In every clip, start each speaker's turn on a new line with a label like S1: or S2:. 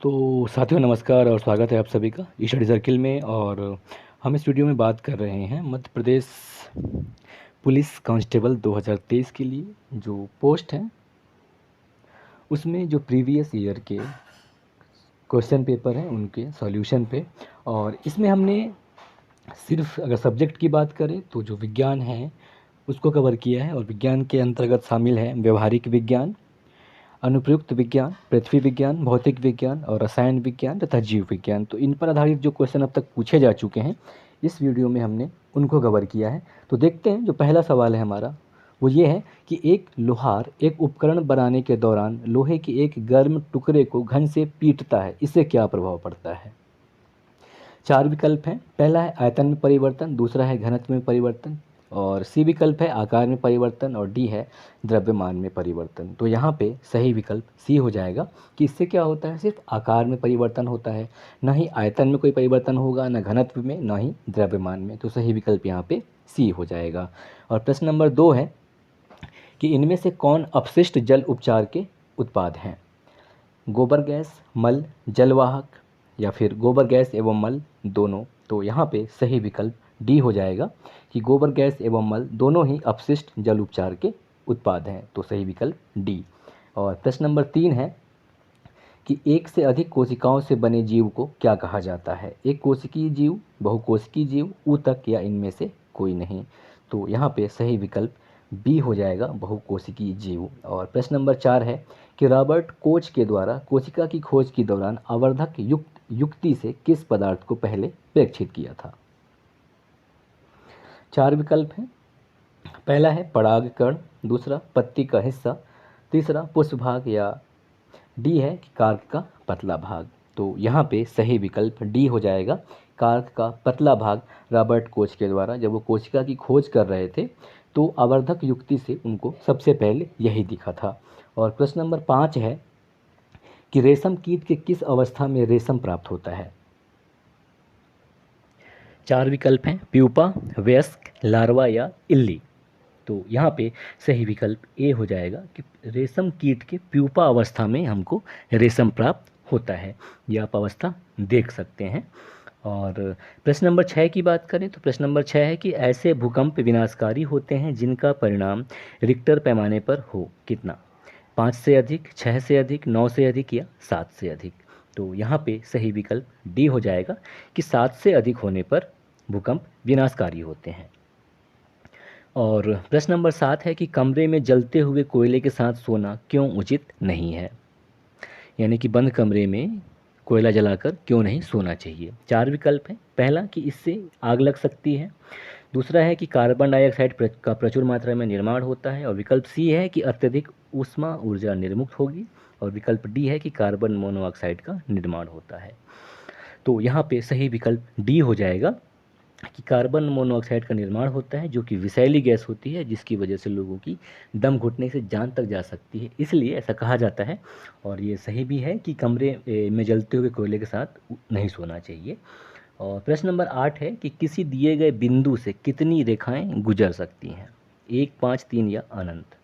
S1: तो साथियों नमस्कार और स्वागत है आप सभी का स्टडी सर्किल में। और हम इस वीडियो में बात कर रहे हैं मध्य प्रदेश पुलिस कांस्टेबल 2023 के लिए जो पोस्ट हैं उसमें जो प्रीवियस ईयर के क्वेश्चन पेपर हैं उनके सॉल्यूशन पे। और इसमें हमने सिर्फ अगर सब्जेक्ट की बात करें तो जो विज्ञान है उसको कवर किया है। और विज्ञान के अंतर्गत शामिल है व्यवहारिक विज्ञान, अनुप्रयुक्त विज्ञान, पृथ्वी विज्ञान, भौतिक विज्ञान और रसायन विज्ञान तथा जीव विज्ञान। तो इन पर आधारित जो क्वेश्चन अब तक पूछे जा चुके हैं इस वीडियो में हमने उनको कवर किया है। तो देखते हैं, जो पहला सवाल है हमारा वो ये है कि एक लोहार एक उपकरण बनाने के दौरान लोहे के एक गर्म टुकड़े को घन से पीटता है, इससे क्या प्रभाव पड़ता है। चार विकल्प हैं। पहला है आयतन में परिवर्तन, दूसरा है घनत्व में परिवर्तन, और सी विकल्प है आकार में परिवर्तन, और डी है द्रव्यमान में परिवर्तन। तो यहाँ पे सही विकल्प सी हो जाएगा कि इससे क्या होता है, सिर्फ आकार में परिवर्तन होता है, ना ही आयतन में कोई परिवर्तन होगा, ना घनत्व में, ना ही द्रव्यमान में। तो सही विकल्प यहाँ पे सी हो जाएगा। और प्रश्न नंबर 2 है कि इनमें से कौन अपशिष्ट जल उपचार के उत्पाद हैं। गोबर गैस, मल, जलवाहक या फिर गोबर गैस एवं मल दोनों। तो यहाँ पे सही विकल्प डी हो जाएगा कि गोबर गैस एवं मल दोनों ही अपशिष्ट जल उपचार के उत्पाद हैं। तो सही विकल्प डी। और प्रश्न नंबर 3 है कि एक से अधिक कोशिकाओं से बने जीव को क्या कहा जाता है। एक कोशिकीय जीव, बहुकोशिकीय जीव, ऊतक या इनमें से कोई नहीं। तो यहाँ पे सही विकल्प बी हो जाएगा, बहुकोशिकीय जीव। और प्रश्न नंबर 4 है कि रॉबर्ट कोच के द्वारा कोशिका की खोज के दौरान आवर्धक युक्ति से किस पदार्थ को पहले प्रेक्षित किया था। चार विकल्प हैं। पहला है परागकण, दूसरा पत्ती का हिस्सा, तीसरा पुष्प भाग, या डी है कि कार्क का पतला भाग। तो यहाँ पे सही विकल्प डी हो जाएगा, कार्क का पतला भाग। रॉबर्ट कोच के द्वारा जब वो कोशिका की खोज कर रहे थे तो आवर्धक युक्ति से उनको सबसे पहले यही दिखा था। और प्रश्न नंबर 5 है कि रेशम कीट के किस अवस्था में रेशम प्राप्त होता है। चार विकल्प हैं। प्यूपा, वयस्क, लार्वा या इल्ली। तो यहाँ पे सही विकल्प ए हो जाएगा कि रेशम कीट के प्यूपा अवस्था में हमको रेशम प्राप्त होता है। ये आप अवस्था देख सकते हैं। और प्रश्न नंबर 6 की बात करें तो प्रश्न नंबर 6 है कि ऐसे भूकंप विनाशकारी होते हैं जिनका परिणाम रिक्टर पैमाने पर हो कितना। 5 से अधिक, 6 से अधिक, 9 से अधिक या 7 से अधिक। तो यहाँ पे सही विकल्प डी हो जाएगा कि 7 से अधिक होने पर भूकंप विनाशकारी होते हैं। और प्रश्न नंबर 7 है कि कमरे में जलते हुए कोयले के साथ सोना क्यों उचित नहीं है। यानी कि बंद कमरे में कोयला जलाकर क्यों नहीं सोना चाहिए। चार विकल्प हैं। पहला कि इससे आग लग सकती है, दूसरा है कि कार्बन डाइऑक्साइड का प्रचुर मात्रा में निर्माण होता है, और विकल्प सी है कि अत्यधिक ऊष्मा ऊर्जा निर्मुक्त होगी, और विकल्प डी है कि कार्बन मोनोऑक्साइड का निर्माण होता है। तो यहाँ पे सही विकल्प डी हो जाएगा कि कार्बन मोनोऑक्साइड का निर्माण होता है, जो कि विषैली गैस होती है जिसकी वजह से लोगों की दम घुटने से जान तक जा सकती है, इसलिए ऐसा कहा जाता है। और ये सही भी है कि कमरे में जलते हुए कोयले के साथ नहीं सोना चाहिए। और प्रश्न नंबर 8 है कि किसी दिए गए बिंदु से कितनी रेखाएं गुजर सकती हैं। 1, 5, 3 या अनंत।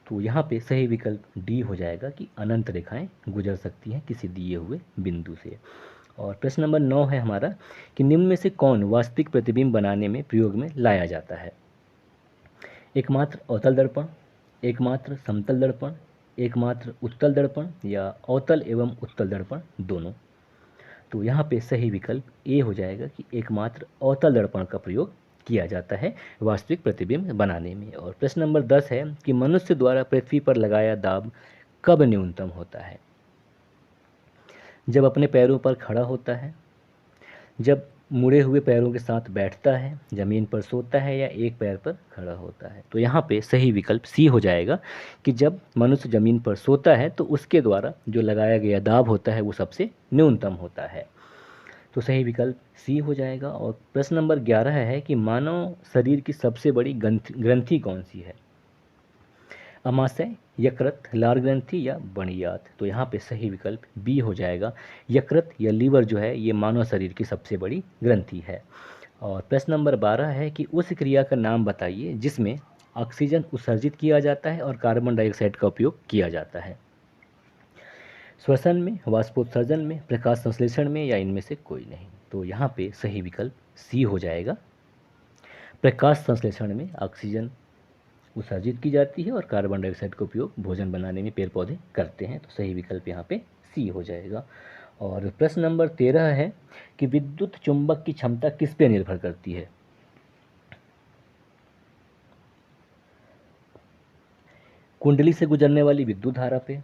S1: तो यहाँ पे सही विकल्प डी हो जाएगा कि अनंत रेखाएं गुजर सकती हैं किसी दिए हुए बिंदु से। और प्रश्न नंबर 9 है हमारा कि निम्न में से कौन वास्तविक प्रतिबिंब बनाने में प्रयोग में लाया जाता है। एकमात्र अवतल दर्पण, एकमात्र समतल दर्पण, एकमात्र उत्तल दर्पण या अवतल एवं उत्तल दर्पण दोनों। तो यहाँ पे सही विकल्प ए हो जाएगा कि एकमात्र अवतल दर्पण का प्रयोग किया जाता है वास्तविक प्रतिबिंब बनाने में। और प्रश्न नंबर 10 है कि मनुष्य द्वारा पृथ्वी पर लगाया दाब कब न्यूनतम होता है। जब अपने पैरों पर खड़ा होता है, जब मुड़े हुए पैरों के साथ बैठता है, ज़मीन पर सोता है, या एक पैर पर खड़ा होता है। तो यहाँ पे सही विकल्प सी हो जाएगा कि जब मनुष्य ज़मीन पर सोता है तो उसके द्वारा जो लगाया गया दाब होता है वो सबसे न्यूनतम होता है। तो सही विकल्प सी हो जाएगा। और प्रश्न नंबर 11 है कि मानव शरीर की सबसे बड़ी ग्रंथि कौन सी है। अमाशय, यकृत, लार ग्रंथि या बणियात। तो यहाँ पे सही विकल्प बी हो जाएगा, यकृत या लीवर जो है ये मानव शरीर की सबसे बड़ी ग्रंथि है। और प्रश्न नंबर 12 है कि उस क्रिया का नाम बताइए जिसमें ऑक्सीजन उत्सर्जित किया जाता है और कार्बन डाइऑक्साइड का उपयोग किया जाता है। श्वसन में, वाष्पोत्सर्जन में, प्रकाश संश्लेषण में, या इनमें से कोई नहीं। तो यहाँ पे सही विकल्प सी हो जाएगा। प्रकाश संश्लेषण में ऑक्सीजन उत्सर्जित की जाती है और कार्बन डाइऑक्साइड का उपयोग भोजन बनाने में पेड़ पौधे करते हैं। तो सही विकल्प यहाँ पे सी हो जाएगा। और प्रश्न नंबर 13 है कि विद्युत चुंबक की क्षमता किस पे निर्भर करती है? कुंडली से गुजरने वाली विद्युत धारा पे,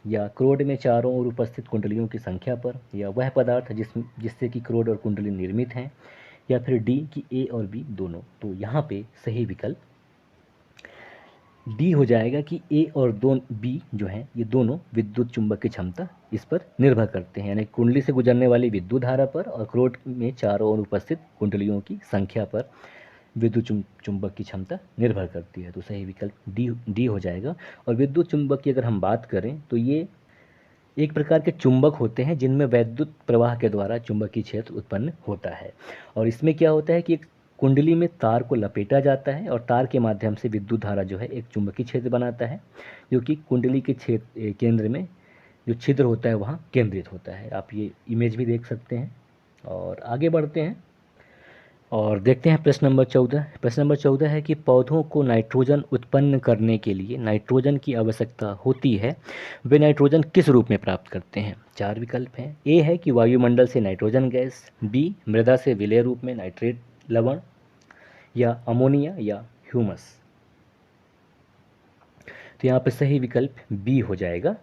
S1: या क्रोड में चारों ओर उपस्थित कुंडलियों की संख्या पर, या वह पदार्थ जिससे कि क्रोड और कुंडली निर्मित हैं, या फिर डी की ए और बी दोनों। तो यहाँ पे सही विकल्प डी हो जाएगा कि ए और बी जो हैं ये दोनों विद्युत चुंबक की क्षमता इस पर निर्भर करते हैं, यानी कुंडली से गुजरने वाली विद्युत धारा पर और क्रोड में चारों ओर उपस्थित कुंडलियों की संख्या पर विद्युत चुंबक की क्षमता निर्भर करती है। तो सही विकल्प डी हो जाएगा। और विद्युत चुंबक की अगर हम बात करें तो ये एक प्रकार के चुंबक होते हैं जिनमें वैद्युत प्रवाह के द्वारा चुंबकीय क्षेत्र उत्पन्न होता है। और इसमें क्या होता है कि एक कुंडली में तार को लपेटा जाता है और तार के माध्यम से विद्युत धारा जो है एक चुंबकीय क्षेत्र बनाता है, जो कि कुंडली के केंद्र में जो छिद्र होता है वहाँ केंद्रित होता है। आप ये इमेज भी देख सकते हैं। और आगे बढ़ते हैं और देखते हैं प्रश्न नंबर 14। प्रश्न नंबर 14 है कि पौधों को नाइट्रोजन उत्पन्न करने के लिए नाइट्रोजन की आवश्यकता होती है, वे नाइट्रोजन किस रूप में प्राप्त करते हैं? 4 विकल्प हैं। ए है कि वायुमंडल से नाइट्रोजन गैस, बी मृदा से विलेय रूप में नाइट्रेट लवण, या अमोनिया, या ह्यूमस। तो यहाँ पे सही विकल्प बी हो जाएगा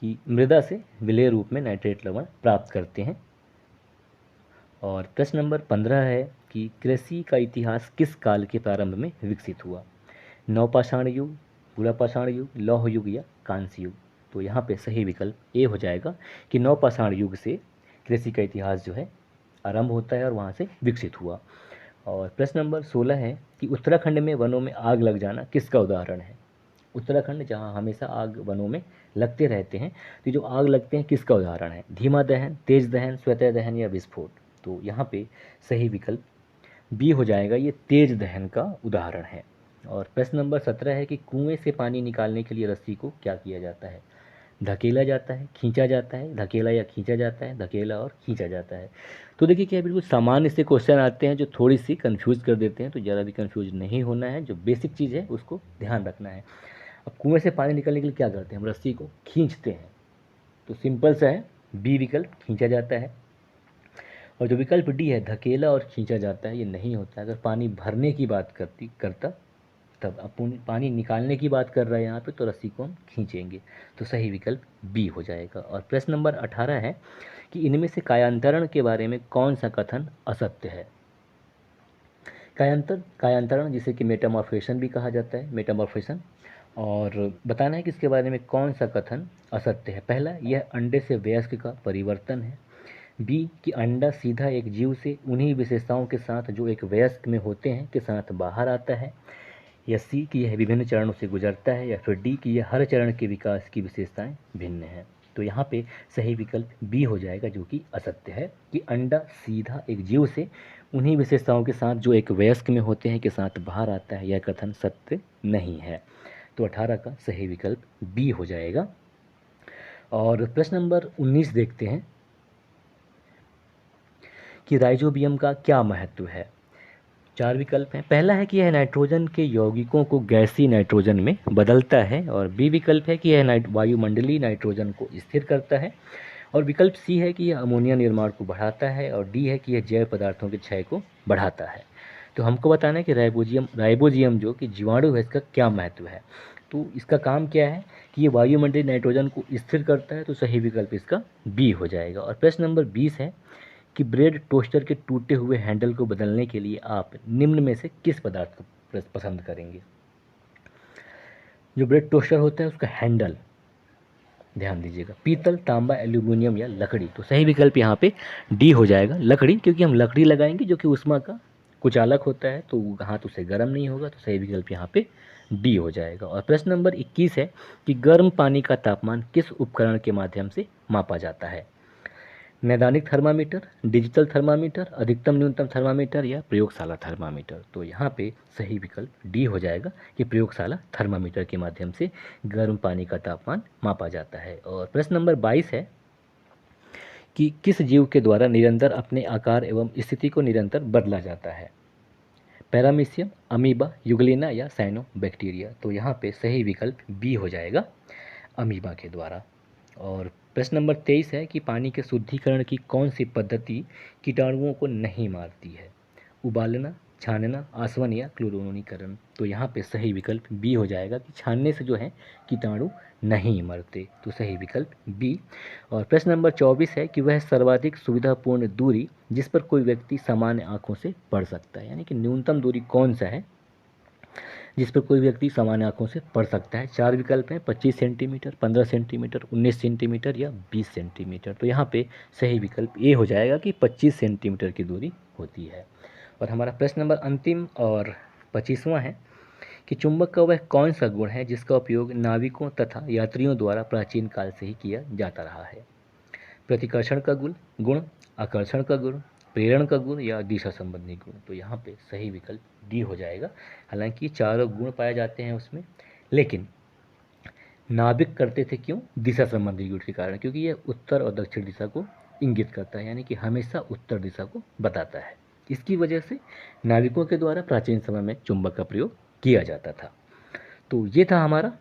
S1: कि मृदा से विलेय रूप में नाइट्रेट लवण प्राप्त करते हैं। और प्रश्न नंबर 15 है कि कृषि का इतिहास किस काल के प्रारंभ में विकसित हुआ? नवपाषाण युग, पुरापाषाण युग, लौह युग, या कांस्य युग। तो यहाँ पे सही विकल्प ए हो जाएगा कि नवपाषाण युग से कृषि का इतिहास जो है आरंभ होता है और वहाँ से विकसित हुआ। और प्रश्न नंबर 16 है कि उत्तराखंड में वनों में आग लग जाना किसका उदाहरण है? उत्तराखंड जहाँ हमेशा आग वनों में लगते रहते हैं, तो जो आग लगते हैं किसका उदाहरण है? धीमा दहन, तेज दहन, स्वतः दहन, या विस्फोट। तो यहाँ पे सही विकल्प बी हो जाएगा, ये तेज दहन का उदाहरण है। और प्रश्न नंबर 17 है कि कुएं से पानी निकालने के लिए रस्सी को क्या किया जाता है? धकेला जाता है, खींचा जाता है, धकेला या खींचा जाता है, धकेला और खींचा जाता है। तो देखिए क्या बिल्कुल सामान्य से क्वेश्चन आते हैं जो थोड़ी सी कंफ्यूज कर देते हैं, तो ज़्यादा भी कंफ्यूज नहीं होना है, जो बेसिक चीज़ है उसको ध्यान रखना है। अब कुएं से पानी निकालने के लिए क्या करते हैं? हम रस्सी को खींचते हैं। तो सिंपल सा है, बी विकल्प खींचा जाता है। और जो विकल्प डी है धकेला और खींचा जाता है, ये नहीं होता है। अगर पानी भरने की बात करता तब अपन पानी निकालने की बात कर रहे हैं यहाँ पे, तो रस्सी को हम खींचेंगे। तो सही विकल्प बी हो जाएगा। और प्रश्न नंबर 18 है कि इनमें से कायांतरण के बारे में कौन सा कथन असत्य है? कायांतरण जिसे कि मेटामॉर्फेशन भी कहा जाता है, मेटामॉर्फेशन। और बताना है कि इसके बारे में कौन सा कथन असत्य है। पहला, यह अंडे से वयस्क का परिवर्तन है। बी कि अंडा सीधा एक जीव से उन्हीं विशेषताओं के साथ जो एक वयस्क में होते हैं के साथ बाहर आता है। या सी कि यह विभिन्न चरणों से गुजरता है। या फिर डी कि यह हर चरण के विकास की विशेषताएं भिन्न हैं। तो यहाँ पे सही विकल्प बी हो जाएगा, जो कि असत्य है कि अंडा सीधा एक जीव से उन्हीं विशेषताओं के साथ जो एक वयस्क में होते हैं के साथ बाहर आता है, यह कथन सत्य नहीं है। तो 18 का सही विकल्प बी हो जाएगा। और प्रश्न नंबर 19 देखते हैं कि राइजोबियम का क्या महत्व है। 4 विकल्प हैं। पहला है कि यह नाइट्रोजन के यौगिकों को गैसीय नाइट्रोजन में बदलता है। और बी विकल्प है कि यह वायुमंडलीय नाइट्रोजन को स्थिर करता है। और विकल्प सी है कि यह अमोनिया निर्माण को बढ़ाता है। और डी है कि यह जैव पदार्थों के क्षय को बढ़ाता है। तो हमको बताना है कि राइबोजियम जो कि जीवाणु है, इसका क्या महत्व है। तो इसका काम क्या है कि ये वायुमंडलीय नाइट्रोजन को स्थिर करता है। तो सही विकल्प इसका बी हो जाएगा। और प्रश्न नंबर 20 है कि ब्रेड टोस्टर के टूटे हुए हैंडल को बदलने के लिए आप निम्न में से किस पदार्थ को पसंद करेंगे? जो ब्रेड टोस्टर होता है उसका हैंडल, ध्यान दीजिएगा, पीतल, तांबा, एल्यूमिनियम, या लकड़ी। तो सही विकल्प यहाँ पे डी हो जाएगा, लकड़ी, क्योंकि हम लकड़ी लगाएंगे जो कि ऊष्मा का कुचालक होता है, तो हाथ उससे गर्म नहीं होगा। तो सही विकल्प यहाँ पे डी हो जाएगा। और प्रश्न नंबर 21 है कि गर्म पानी का तापमान किस उपकरण के माध्यम से मापा जाता है? नैदानिक थर्मामीटर, डिजिटल थर्मामीटर, अधिकतम न्यूनतम थर्मामीटर या प्रयोगशाला थर्मामीटर। तो यहाँ पे सही विकल्प डी हो जाएगा कि प्रयोगशाला थर्मामीटर के माध्यम से गर्म पानी का तापमान मापा जाता है। और प्रश्न नंबर 22 है कि किस जीव के द्वारा निरंतर अपने आकार एवं स्थिति को निरंतर बदला जाता है? पैरामीशियम, अमीबा, यूग्लिना या साइनोबैक्टीरिया। तो यहाँ पे सही विकल्प बी हो जाएगा, अमीबा के द्वारा। और प्रश्न नंबर 23 है कि पानी के शुद्धिकरण की कौन सी पद्धति कीटाणुओं को नहीं मारती है? उबालना, छानना, आसवन या क्लोरीनीकरण। तो यहाँ पे सही विकल्प बी हो जाएगा कि छानने से जो है कीटाणु नहीं मरते। तो सही विकल्प बी। और प्रश्न नंबर 24 है कि वह सर्वाधिक सुविधापूर्ण दूरी जिस पर कोई व्यक्ति सामान्य आंखों से पढ़ सकता है, यानी कि न्यूनतम दूरी कौन सा है जिस पर कोई व्यक्ति सामान्य आंखों से पढ़ सकता है? 4 विकल्प हैं, 25 सेंटीमीटर, 15 सेंटीमीटर, 19 सेंटीमीटर या 20 सेंटीमीटर। तो यहाँ पे सही विकल्प ए हो जाएगा कि 25 सेंटीमीटर की दूरी होती है। और हमारा प्रश्न नंबर अंतिम और 25वां है कि चुंबक का वह कौन सा गुण है जिसका उपयोग नाविकों तथा यात्रियों द्वारा प्राचीन काल से ही किया जाता रहा है? प्रतिकर्षण का गुण, आकर्षण का गुण, प्रेरण का गुण या दिशा संबंधी गुण। तो यहाँ पे सही विकल्प डी हो जाएगा। हालांकि चारों गुण पाए जाते हैं उसमें, लेकिन नाविक करते थे क्यों? दिशा संबंधी गुण के कारण, क्योंकि यह उत्तर और दक्षिण दिशा को इंगित करता है, यानी कि हमेशा उत्तर दिशा को बताता है। इसकी वजह से नाविकों के द्वारा प्राचीन समय में चुंबक का प्रयोग किया जाता था। तो ये था हमारा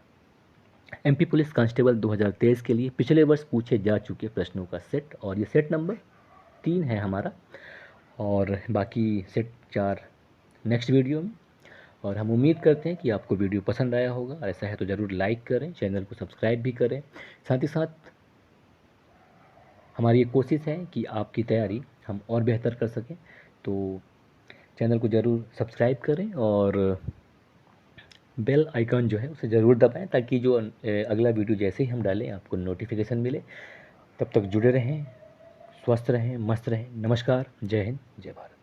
S1: एमपी पुलिस कांस्टेबल 2023 के लिए पिछले वर्ष पूछे जा चुके प्रश्नों का सेट। और ये सेट नंबर 3 है हमारा, और बाकी सेट 4 नेक्स्ट वीडियो में। और हम उम्मीद करते हैं कि आपको वीडियो पसंद आया होगा, और ऐसा है तो ज़रूर लाइक करें, चैनल को सब्सक्राइब भी करें। साथ ही साथ हमारी ये कोशिश है कि आपकी तैयारी हम और बेहतर कर सकें। तो चैनल को ज़रूर सब्सक्राइब करें और बेल आइकन जो है उसे ज़रूर दबाएं, ताकि जो अगला वीडियो जैसे ही हम डालें आपको नोटिफिकेशन मिले। तब तक जुड़े रहें, स्वस्थ रहें, मस्त रहें। नमस्कार, जय हिंद, जय भारत।